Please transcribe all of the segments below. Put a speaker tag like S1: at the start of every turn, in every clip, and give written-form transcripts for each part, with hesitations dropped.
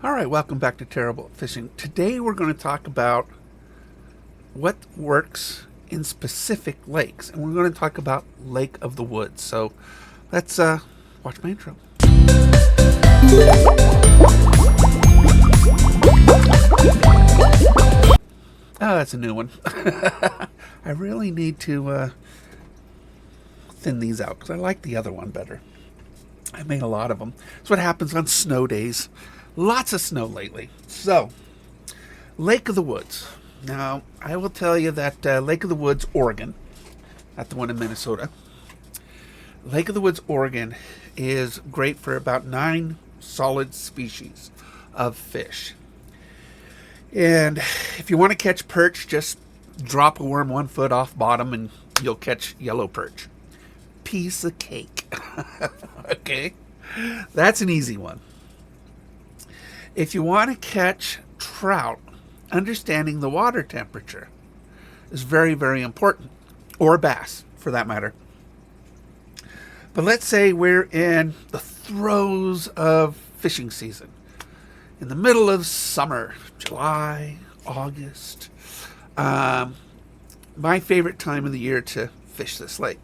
S1: All right, welcome back to Terrible at Fishing. Today we're going to talk about what works in specific lakes, and we're going to talk about Lake of the Woods. So let's watch my intro. Oh, that's a new one. I really need to thin these out because I like the other one better. I made a lot of them. That's what happens on snow days. Lots of snow lately. So, Lake of the Woods. Now, I will tell you that Lake of the Woods, Oregon, not the one in Minnesota. Lake of the Woods, Oregon is great for about 9 solid species of fish. And if you want to catch perch, just drop a worm 1 foot off bottom and you'll catch yellow perch. Piece of cake. Okay? That's an easy one. If you want to catch trout, understanding the water temperature is very, very important. Or bass, for that matter. But let's say we're in the throes of fishing season. In the middle of summer, July, August. My favorite time of the year to fish this lake.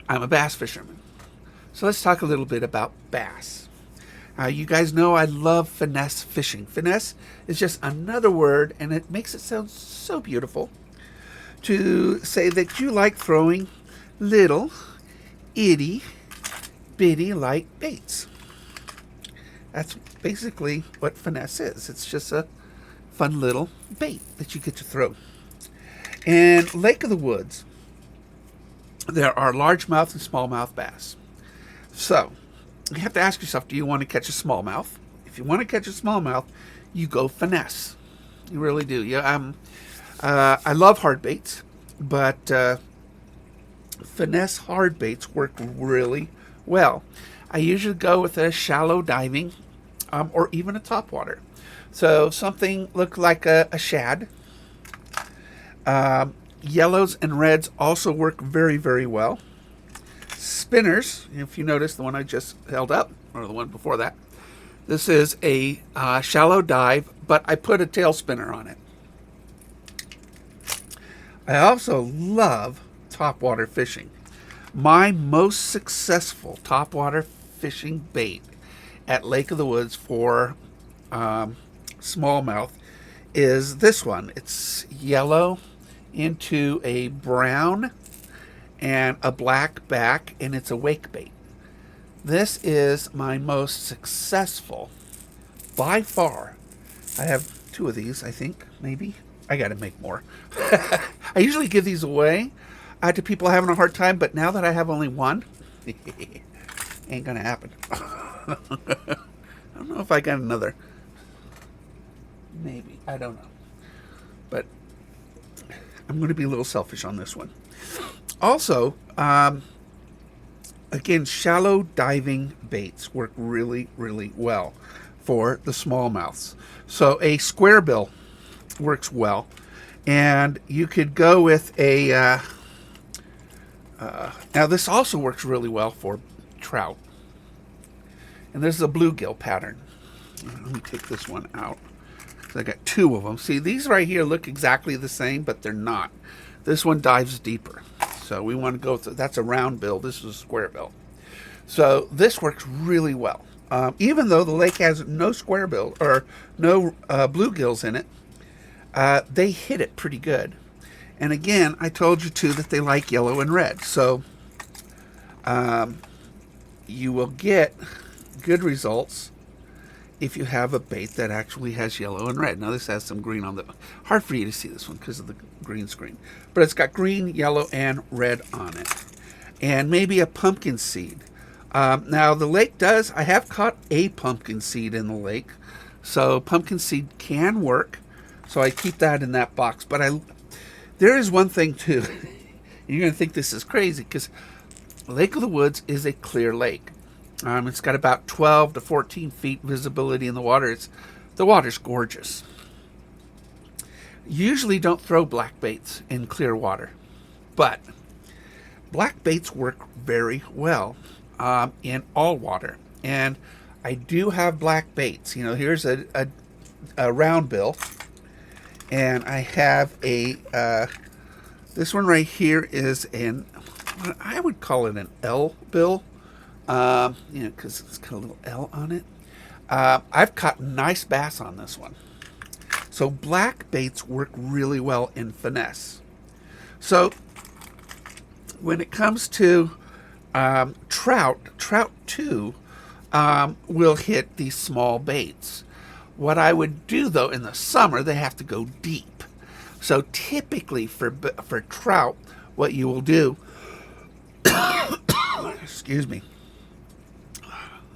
S1: I'm a bass fisherman. So let's talk a little bit about bass. You guys know I love finesse fishing. Finesse is just another word, and it makes it sound so beautiful to say that you like throwing little, itty, bitty light baits. That's basically what finesse is. It's just a fun little bait that you get to throw. And Lake of the Woods, there are largemouth and smallmouth bass. So, you have to ask yourself, do you want to catch a smallmouth? If you want to catch a smallmouth, you go finesse. You really do. Yeah, I love hard baits, but finesse hard baits work really well. I usually go with a shallow diving or even a topwater. So something look like a shad. Yellows and reds also work very, very well. Spinners, if you notice the one I just held up, or the one before that, this is a shallow dive, but I put a tail spinner on it. I also love topwater fishing. My most successful topwater fishing bait at Lake of the Woods for smallmouth is this one. It's yellow into a brown and a black back, and it's a wake bait. This is my most successful by far. I have 2 of these, I think, maybe. I gotta make more. I usually give these away to people having a hard time, but now that I have only one, ain't gonna happen. I don't know if I got another. Maybe, I don't know. But I'm gonna be a little selfish on this one. Also, again, shallow diving baits work really, really well for the smallmouths. So a square bill works well, and you could go with a. Now this also works really well for trout, and this is a bluegill pattern. Let me take this one out. I got 2 of them. See, these right here look exactly the same, but they're not. This one dives deeper. So we want to go through, that's a round bill. This is a square bill. So this works really well. Even though the lake has no square bill or no bluegills in it, they hit it pretty good. And again, I told you too that they like yellow and red. So you will get good results if you have a bait that actually has yellow and red. Now this has some green on the, hard for you to see this one because of the green screen, but it's got green, yellow, and red on it. And maybe a pumpkin seed. Now the lake does, I have caught a pumpkin seed in the lake, so pumpkin seed can work. So I keep that in that box. But there is one thing too. You're going to think this is crazy because Lake of the Woods is a clear lake. It's got about 12 to 14 feet visibility in the water. The water's gorgeous. Usually don't throw black baits in clear water, but black baits work very well in all water. And I do have black baits. You know, here's a round bill, and I have a this one right here is an, I would call it an L bill, you know, because it's got a little L on it. I've caught nice bass on this one. So black baits work really well in Finesse. So when it comes to Trout too will hit these small baits. What I would do though in the summer, they have to go deep. So typically for trout, what you will do, excuse me,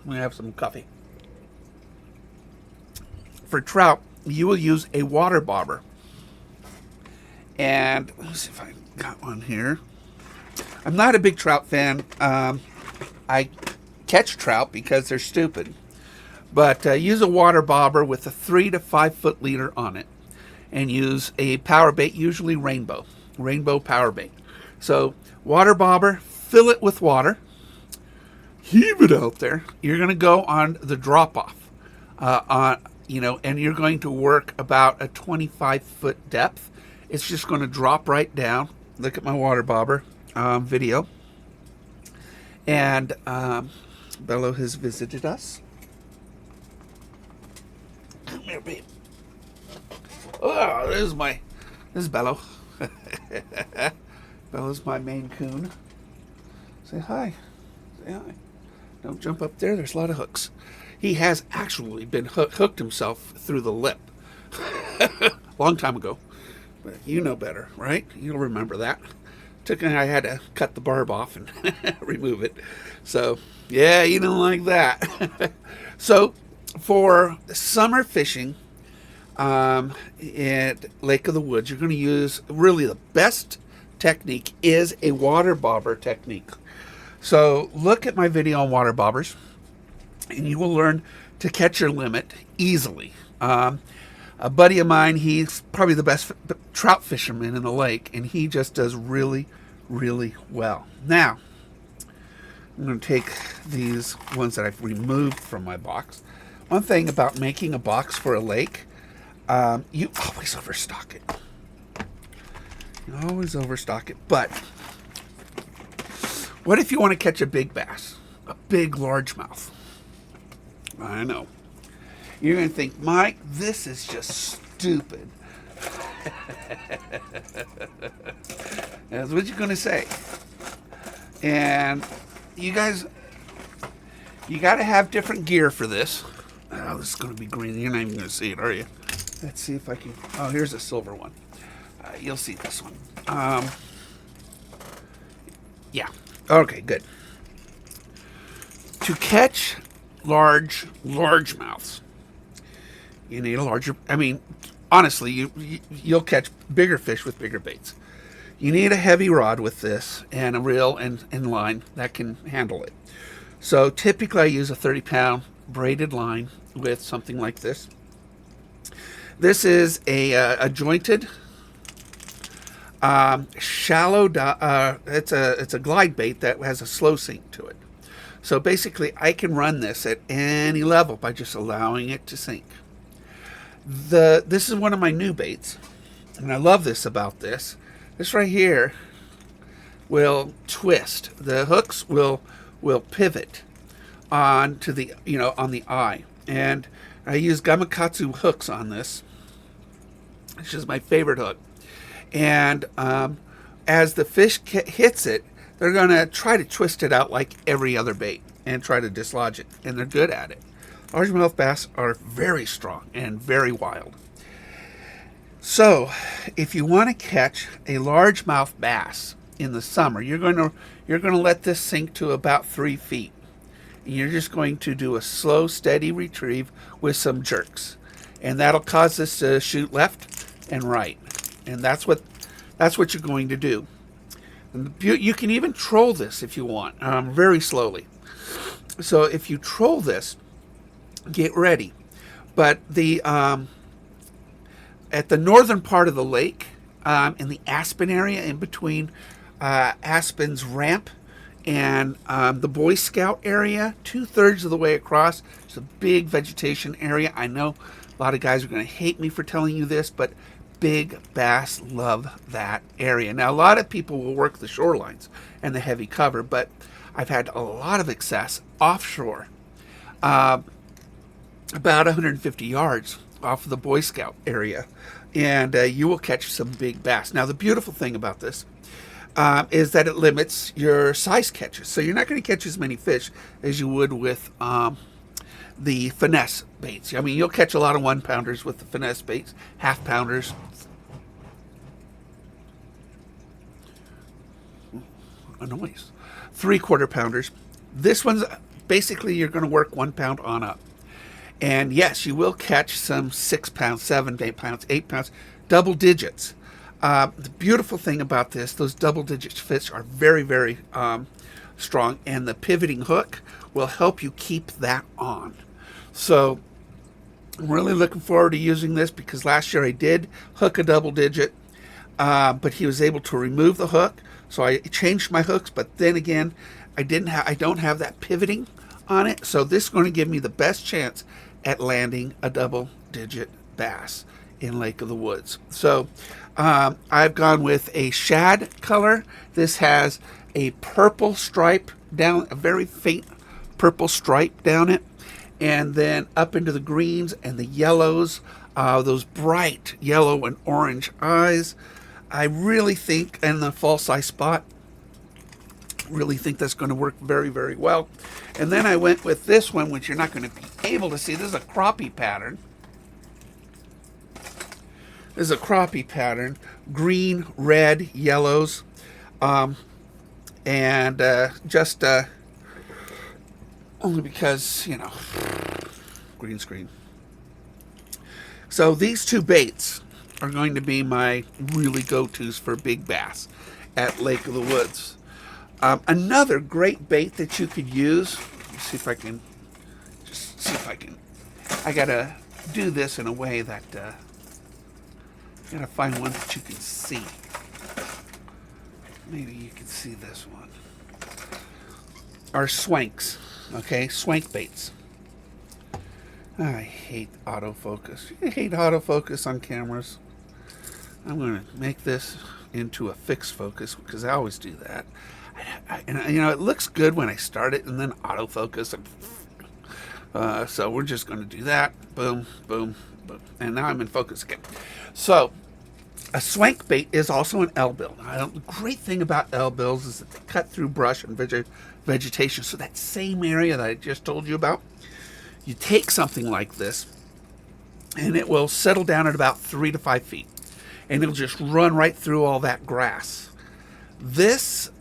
S1: we have some coffee. For trout, you will use a water bobber. And let's see if I got one here. I'm not a big trout fan. I catch trout because they're stupid. But use a water bobber with a 3 to 5 foot leader on it. And use a power bait, usually rainbow power bait. So water bobber, fill it with water, heave it out there. You're going to go on the drop off, and you're going to work about a 25-foot depth. It's just going to drop right down. Look at my water bobber video. And Bello has visited us. Come here, babe. Oh, this is Bello. Bello's my Maine Coon. Say hi. Say hi. Don't jump up there. There's a lot of hooks. He has actually been hooked himself through the lip. Long time ago. But you know better, right? You'll remember that. I had to cut the barb off and remove it. So, yeah, you don't like that. So, for summer fishing, at Lake of the Woods, you're going to use, really the best technique is a water bobber technique. So look at my video on water bobbers and you will learn to catch your limit easily. A buddy of mine, he's probably the best trout fisherman in the lake, and he just does really, really well. Now, I'm going to take these ones that I've removed from my box. One thing about making a box for a lake, you always overstock it. You always overstock it. But what if you want to catch a big bass? A big largemouth? I know. You're going to think, Mike, this is just stupid. That's what you're going to say. And you guys, you got to have different gear for this. Oh, this is going to be green. You're not even going to see it, are you? Let's see if I can. Oh, here's a silver one. You'll see this one. Yeah. Okay, good. To catch largemouths, you need a larger. I mean, honestly, you'll catch bigger fish with bigger baits. You need a heavy rod with this and a reel and line that can handle it. So typically, I use a 30-pound braided line with something like this. This is a jointed, shallow. It's a glide bait that has a slow sink to it. So basically, I can run this at any level by just allowing it to sink. This is one of my new baits, and I love this about this. This right here will twist. The hooks will pivot onto the on the eye, and I use Gamakatsu hooks on this. Which is my favorite hook. And as the fish hits it, they're going to try to twist it out like every other bait and try to dislodge it. And they're good at it. Largemouth bass are very strong and very wild. So, if you want to catch a largemouth bass in the summer, you're going to let this sink to about 3 feet. And you're just going to do a slow, steady retrieve with some jerks. And that'll cause this to shoot left and right, and that's what you're going to do. And you can even troll this if you want, very slowly. So if you troll this, get ready. But at the northern part of the lake, in the Aspen area, in between Aspen's ramp And the Boy Scout area, 2/3 of the way across, it's a big vegetation area. I know a lot of guys are going to hate me for telling you this, but big bass love that area. Now, a lot of people will work the shorelines and the heavy cover, but I've had a lot of success offshore, about 150 yards off of the Boy Scout area, and you will catch some big bass. Now, the beautiful thing about this is that it limits your size catches. So you're not going to catch as many fish as you would with the Finesse baits. I mean, you'll catch a lot of 1-pounders with the Finesse baits, 1/2-pounders. A noise. 3/4-pounders. This one's basically you're going to work 1 pound on up. And yes, you will catch some 6 pounds, 7, 8 pounds, 8 pounds, double digits. The beautiful thing about this, those double-digit fish are very, very strong, and the pivoting hook will help you keep that on. So I'm really looking forward to using this, because last year I did hook a double-digit, but he was able to remove the hook, so I changed my hooks. But then again, I don't have that pivoting on it, so this is going to give me the best chance at landing a double-digit bass in Lake of the Woods. So I've gone with a shad color. This has a purple stripe down, a very faint purple stripe down it, and then up into the greens and the yellows, those bright yellow and orange eyes. I really think, and the false eye spot, really think that's going to work very, very well. And then I went with this one, which you're not going to be able to see. This is a crappie pattern. This is a crappie pattern, green, red, yellows, and just only because, you know, green screen. So these two baits are going to be my really go-tos for big bass at Lake of the Woods. Another great bait that you could use, let's see if I can, I gotta do this in a way that, gotta find one that you can see. Maybe you can see this one. Are swanks, okay? Swank baits. I hate autofocus. I hate autofocus on cameras. I'm going to make this into a fixed focus, because I always do that. And you know, it looks good when I start it, and then autofocus. So we're just going to do that. Boom, boom, boom. And now I'm in focus again. So a swank bait is also an L-bill. The great thing about L-bills is that they cut through brush and vegetation. So that same area that I just told you about, you take something like this, and it will settle down at about 3 to 5 feet. And it'll just run right through all that grass. This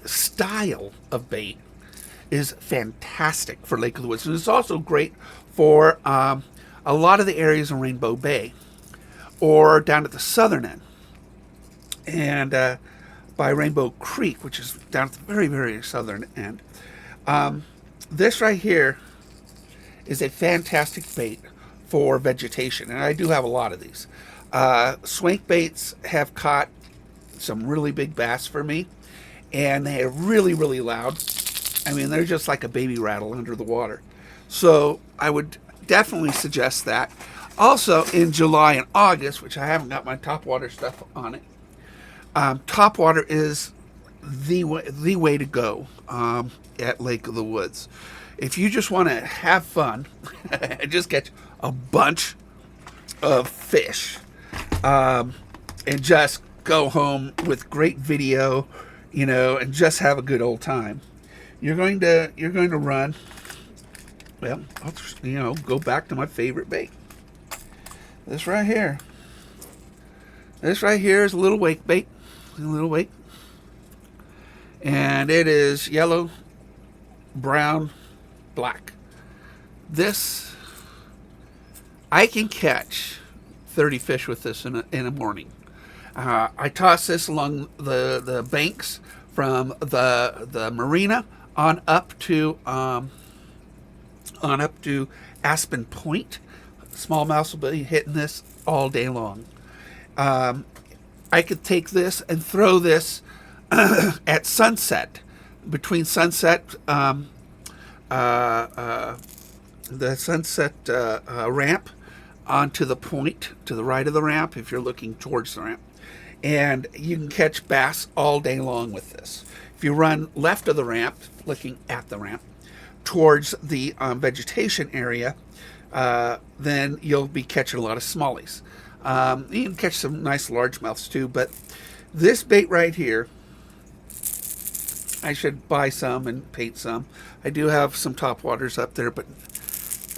S1: style of bait is fantastic for Lake of the Woods. And it's also great for a lot of the areas in Rainbow Bay, or down at the southern end, and by Rainbow Creek, which is down at the very, very southern end. This right here is a fantastic bait for vegetation, and I do have a lot of these. Swank baits have caught some really big bass for me, and they are really, really loud. I mean, they're just like a baby rattle under the water. So I would definitely suggest that. Also, in July and August, which I haven't got my topwater stuff on it, topwater is the way to go at Lake of the Woods. If you just want to have fun and just catch a bunch of fish, and just go home with great video, you know, and just have a good old time, you're going to run. Well, I'll just, you know, go back to my favorite bait. This right here. This right here is a little wake bait. A little wake. And it is yellow, brown, black. This, I can catch 30 fish with this in a morning. I toss this along the banks from the marina on up to Aspen Point. Smallmouths will be hitting this all day long. I could take this and throw this at sunset between Sunset, the Sunset ramp onto the point to the right of the ramp if you're looking towards the ramp. And you can catch bass all day long with this. If you run left of the ramp, looking at the ramp, towards the vegetation area, then you'll be catching a lot of smallies. You can catch some nice largemouths too, but this bait right here, I should buy some and paint some. I do have some topwaters up there, but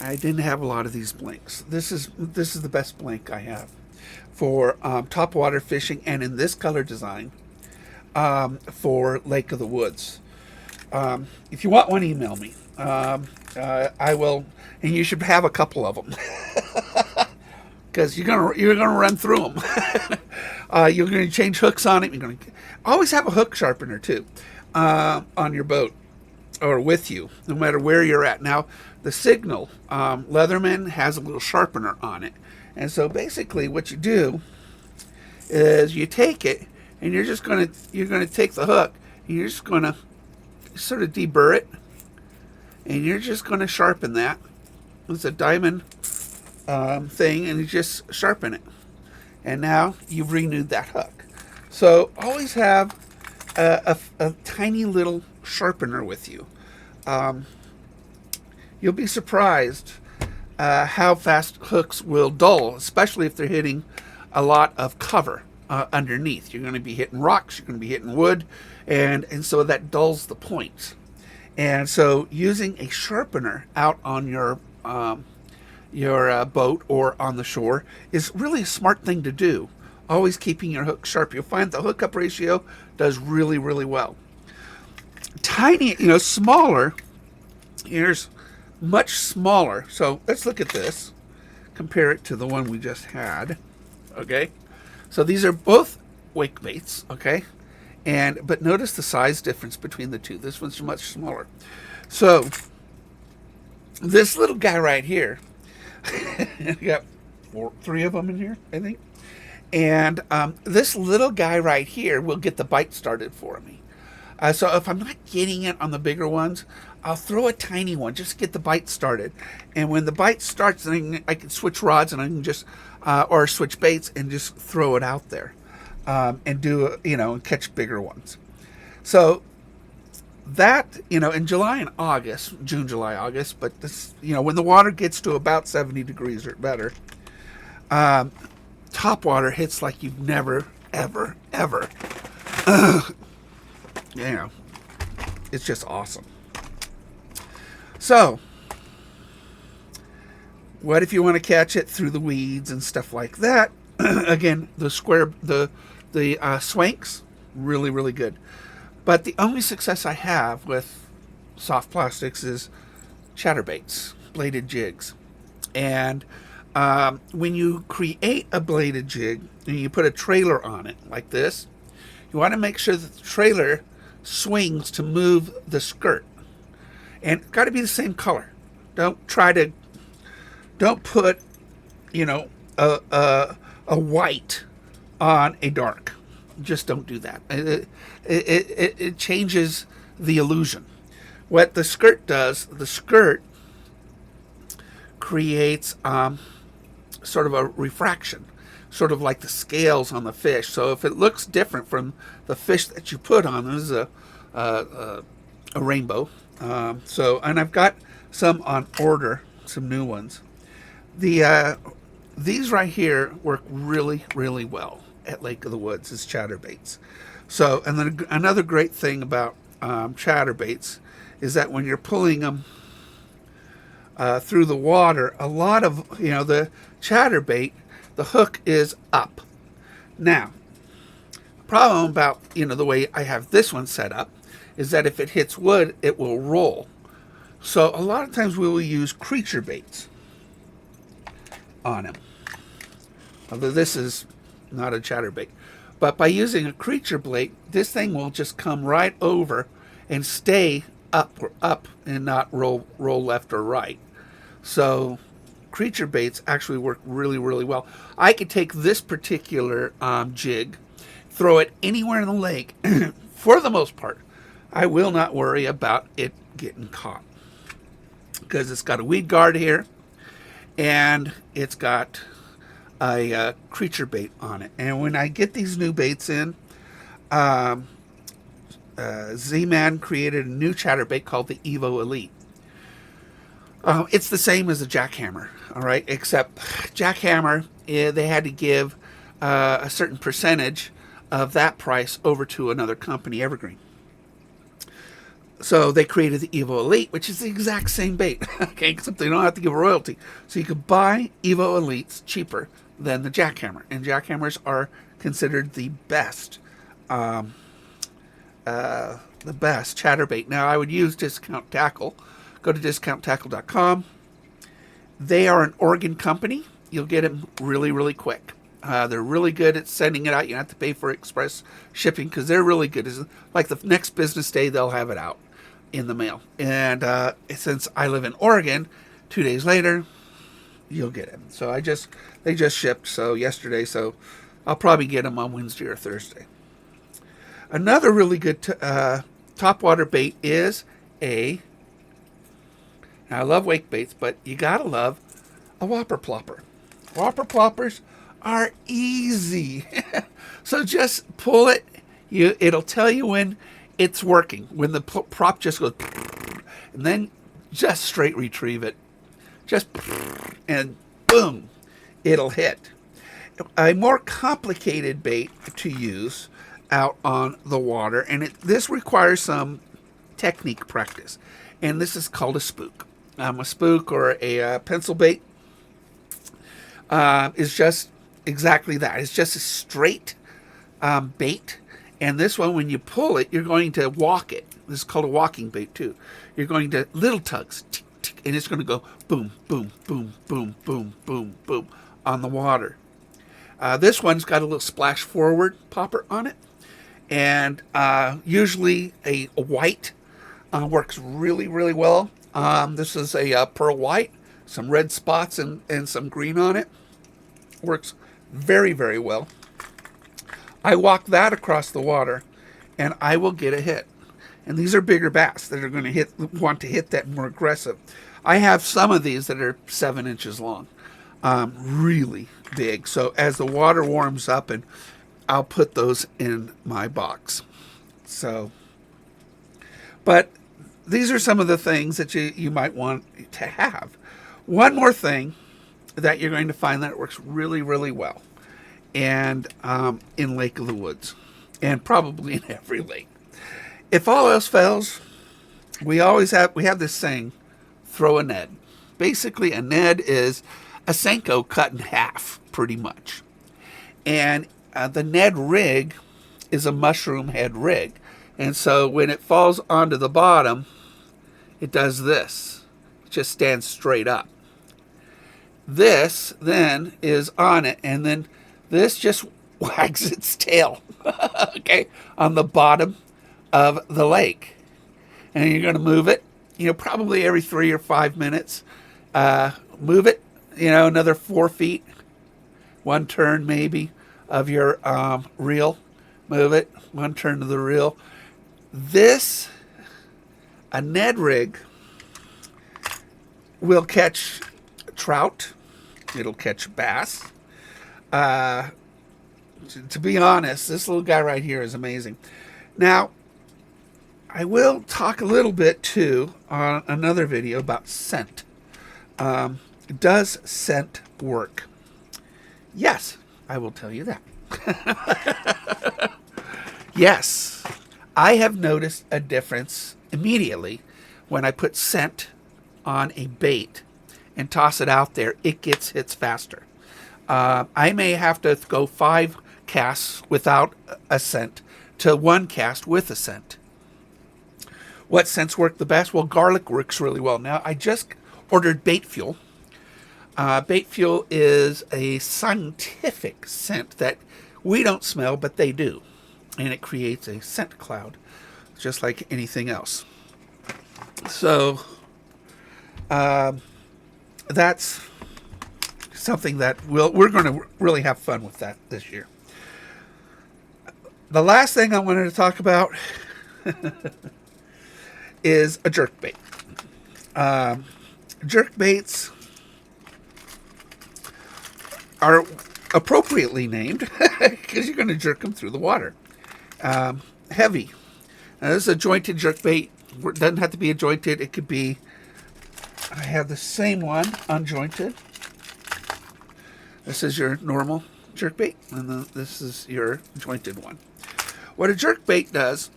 S1: I didn't have a lot of these blinks. This is the best blink I have for topwater fishing, and in this color design for Lake of the Woods. If you want one, email me. I will, and you should have a couple of them because you're gonna run through them. You're gonna change hooks on it. You're gonna always have a hook sharpener too on your boat or with you, no matter where you're at. Now, the Signal Leatherman has a little sharpener on it, and so basically what you do is you take it and you're gonna take the hook and you're just gonna sort of deburr it, and you're just gonna sharpen that. It's a diamond thing, and you just sharpen it, and now you've renewed that hook. So always have a tiny little sharpener with you. You'll be surprised how fast hooks will dull, especially if they're hitting a lot of cover underneath. You're going to be hitting rocks, you're going to be hitting wood, and so that dulls the points. And so using a sharpener out on your boat or on the shore is really a smart thing to do. Always keeping your hook sharp. You'll find the hookup ratio does really, really well. Tiny, smaller. Here's much smaller. So let's look at this. Compare it to the one we just had. Okay. So these are both wake baits. Okay. But notice the size difference between the two. This one's much smaller. So this little guy right here, you got three of them in here, I think. And this little guy right here will get the bite started for me. So if I'm not getting it on the bigger ones, I'll throw a tiny one just to get the bite started. And when the bite starts, then I can switch rods and I can just, or switch baits and just throw it out there and do, and catch bigger ones. So that, in July and August, June, July, August, but this, when the water gets to about 70 degrees or better, top water hits like you've never, ever, ever. It's just awesome. So, what if you want to catch it through the weeds and stuff like that? Again, the swanks, really, really good. But the only success I have with soft plastics is chatterbaits, bladed jigs. And when you create a bladed jig and you put a trailer on it like this, you want to make sure that the trailer swings to move the skirt. And it's got to be the same color. Don't put, a white on a dark. Just don't do that. It changes the illusion. What the skirt does, the skirt creates sort of a refraction, sort of like the scales on the fish. So if it looks different from the fish that you put on, this is a rainbow. And I've got some on order, some new ones. These right here work really, really well at Lake of the Woods is chatterbaits. So, and then another great thing about chatterbaits is that when you're pulling them through the water, a lot of, the chatterbait, the hook is up. Now, the problem about, the way I have this one set up is that if it hits wood, it will roll. So a lot of times we will use creature baits on them. Although this is not a chatterbait. But by using a creature bait, this thing will just come right over and stay up and not roll left or right. So creature baits actually work really, really well. I could take this particular jig, throw it anywhere in the lake, for the most part, I will not worry about it getting caught, because it's got a weed guard here, and it's got a creature bait on it. And when I get these new baits in, Z-Man created a new chatterbait called the Evo Elite. It's the same as a jackhammer, all right, except jackhammer, they had to give a certain percentage of that price over to another company, Evergreen. So they created the Evo Elite, which is the exact same bait, okay, except they don't have to give a royalty. So you could buy Evo Elites cheaper than the jackhammer, and jackhammers are considered the best chatterbait. Now, I would use Discount Tackle. Go to discounttackle.com. They are an Oregon company. You'll get them really, really quick. They're really good at sending it out. You don't have to pay for express shipping because they're really good. It's like the next business day, they'll have it out in the mail. And since I live in Oregon, 2 days later, you'll get them. So they just shipped yesterday, so I'll probably get them on Wednesday or Thursday. Another really good topwater bait is now I love wake baits, but you gotta love a whopper plopper. Whopper ploppers are easy. So just pull it. It'll tell you when it's working, when the prop just goes, and then just straight retrieve it. And boom, it'll hit. A more complicated bait to use out on the water, and this requires some technique practice, and this is called a spook. A spook or a pencil bait is just exactly that. It's just a straight bait, and this one, when you pull it, you're going to walk it. This is called a walking bait too. You're going to little tugs, tick, tick, and it's going to go boom, boom, boom, boom, boom, boom, boom on the water. This one's got a little splash forward popper on it, and usually a white works really, really well. This is a pearl white, some red spots and some green on it. Works very, very well. I walk that across the water, and I will get a hit. And these are bigger bass that are going to want to hit that more aggressive. I have some of these that are 7 inches long, really big. So as the water warms up, and I'll put those in my box. But these are some of the things that you might want to have. One more thing that you're going to find that it works really, really well, and in Lake of the Woods, and probably in every lake. If all else fails, we have this saying, throw a Ned. Basically, a Ned is a Senko cut in half, pretty much. And the Ned rig is a mushroom head rig. And so when it falls onto the bottom, it does this. It just stands straight up. This then is on it, and then this just wags its tail, okay, on the bottom of the lake. And you're going to move it, probably every 3 or 5 minutes. Move it, another 4 feet, one turn maybe of your reel. Move it, one turn of the reel. A Ned rig will catch trout. It'll catch bass. To be honest, this little guy right here is amazing. Now, I will talk a little bit too on another video about scent. Does scent work? Yes, I will tell you that. Yes, I have noticed a difference immediately when I put scent on a bait and toss it out there. It gets hits faster. I may have to go 5 casts without a scent to 1 cast with a scent. What scents work the best? Well, garlic works really well. Now, I just ordered bait fuel. Bait fuel is a scientific scent that we don't smell, but they do. And it creates a scent cloud, just like anything else. So, that's something that we're going to really have fun with that this year. The last thing I wanted to talk about is a jerkbait. Jerkbaits are appropriately named because you're going to jerk them through the water. Heavy. Now, this is a jointed jerkbait. It doesn't have to be a jointed. It could be, I have the same one, unjointed. This is your normal jerkbait, and then this is your jointed one. What a jerkbait does,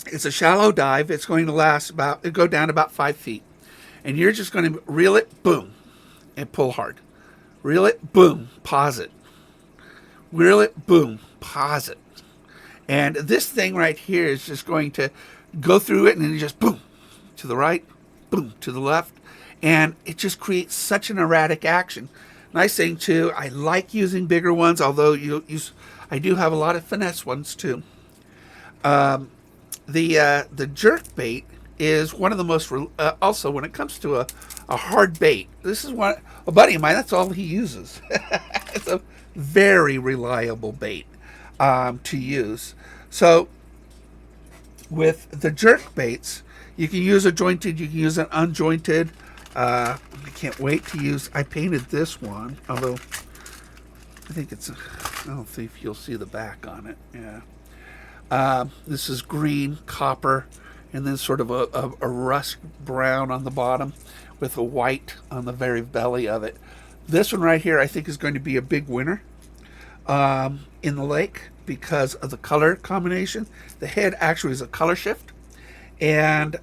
S1: it's a shallow dive. It's going to last go down about 5 feet. And you're just going to reel it, boom, and pull hard. Reel it, boom, pause it. Reel it, boom, pause it. And this thing right here is just going to go through it and then just boom, to the right, boom, to the left. And it just creates such an erratic action. Nice thing too, I like using bigger ones, although I do have a lot of finesse ones too. The jerk bait is one of the most, also when it comes to a hard bait, this is one, a buddy of mine, that's all he uses. It's a very reliable bait to use. So with the jerk baits, you can use a jointed, you can use an unjointed. I can't wait to use, I painted this one, although I think it's, I don't think you'll see the back on it. Yeah. This is green, copper, and then sort of a rust brown on the bottom with a white on the very belly of it. This one right here I think is going to be a big winner in the lake because of the color combination. The head actually is a color shift, and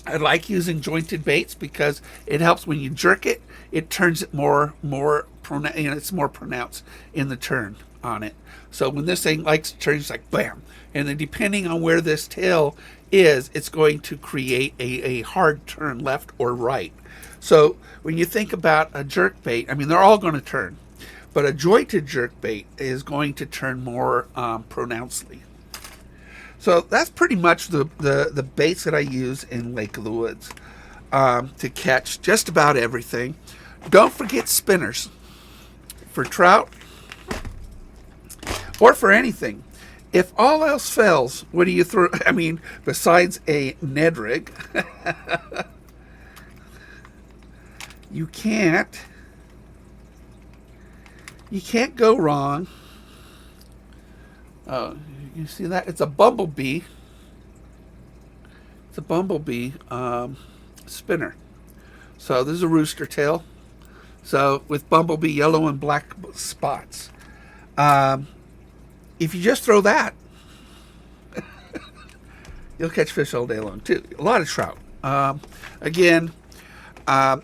S1: I like using jointed baits because it helps when you jerk it. It turns it it's more pronounced in the turn on it. So when this thing likes to turn, it's like bam. And then depending on where this tail is, it's going to create a hard turn left or right. So when you think about a jerk bait, I mean, they're all going to turn, but a jointed jerk bait is going to turn more pronouncedly. So that's pretty much the baits that I use in Lake of the Woods to catch just about everything. Don't forget spinners for trout or for anything. If all else fails, what do you throw? I mean, besides a Ned rig, you can't go wrong. Oh, you see that? It's a bumblebee. It's a bumblebee spinner. So this is a rooster tail. So with bumblebee yellow and black spots. If you just throw that, you'll catch fish all day long too. A lot of trout. Again, I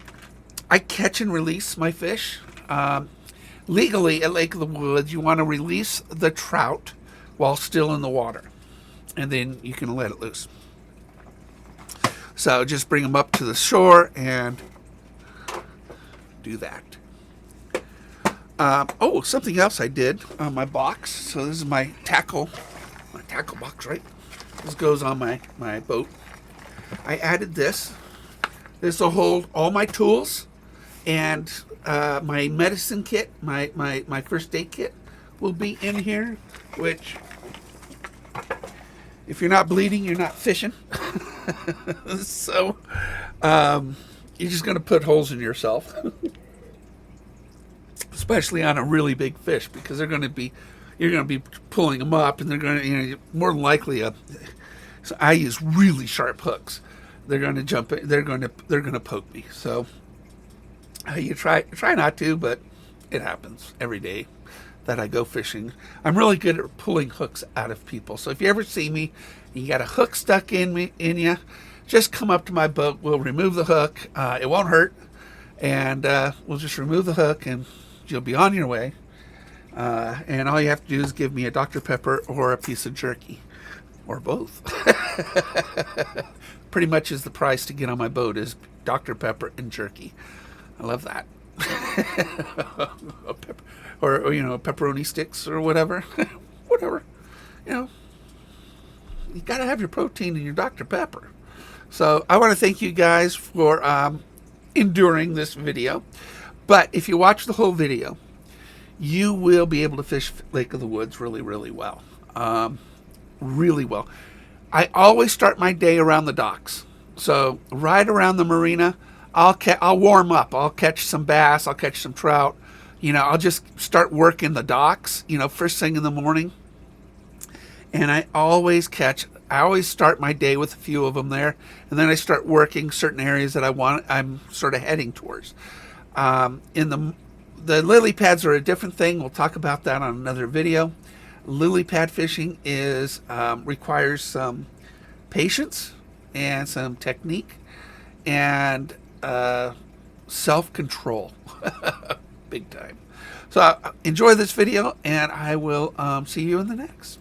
S1: catch and release my fish. Legally at Lake of the Woods, you want to release the trout while still in the water, and then you can let it loose. So just bring them up to the shore and do that. Oh, something else I did on my box. So this is my tackle box, right? This goes on my boat. I added this. This will hold all my tools and my medicine kit, my first aid kit will be in here, which if you're not bleeding, you're not fishing. So you're just going to put holes in yourself. Especially on a really big fish, because you're going to be pulling them up, and they're going to, more than likely, so I use really sharp hooks. They're going to jump in, they're going to poke me. So you try not to, but it happens every day that I go fishing. I'm really good at pulling hooks out of people. So if you ever see me, you got a hook stuck in you, just come up to my boat. We'll remove the hook. It won't hurt, and we'll just remove the hook, and you'll be on your way. And all you have to do is give me a Dr. Pepper or a piece of jerky, or both. Pretty much is the price to get on my boat is Dr. Pepper and jerky. I love that. or pepperoni sticks or whatever. Whatever. You got to have your protein in your Dr. Pepper. So I want to thank you guys for enduring this video. But if you watch the whole video, you will be able to fish Lake of the Woods really, really well. Really well. I always start my day around the docks. So right around the marina, I'll warm up. I'll catch some bass. I'll catch some trout. I'll just start working the docks. First thing in the morning, and I always start my day with a few of them there, and then I start working certain areas that I'm sort of heading towards. In the lily pads are a different thing. We'll talk about that on another video. Lily pad fishing requires some patience and some technique and self-control. Big time. So enjoy this video, and I will see you in the next.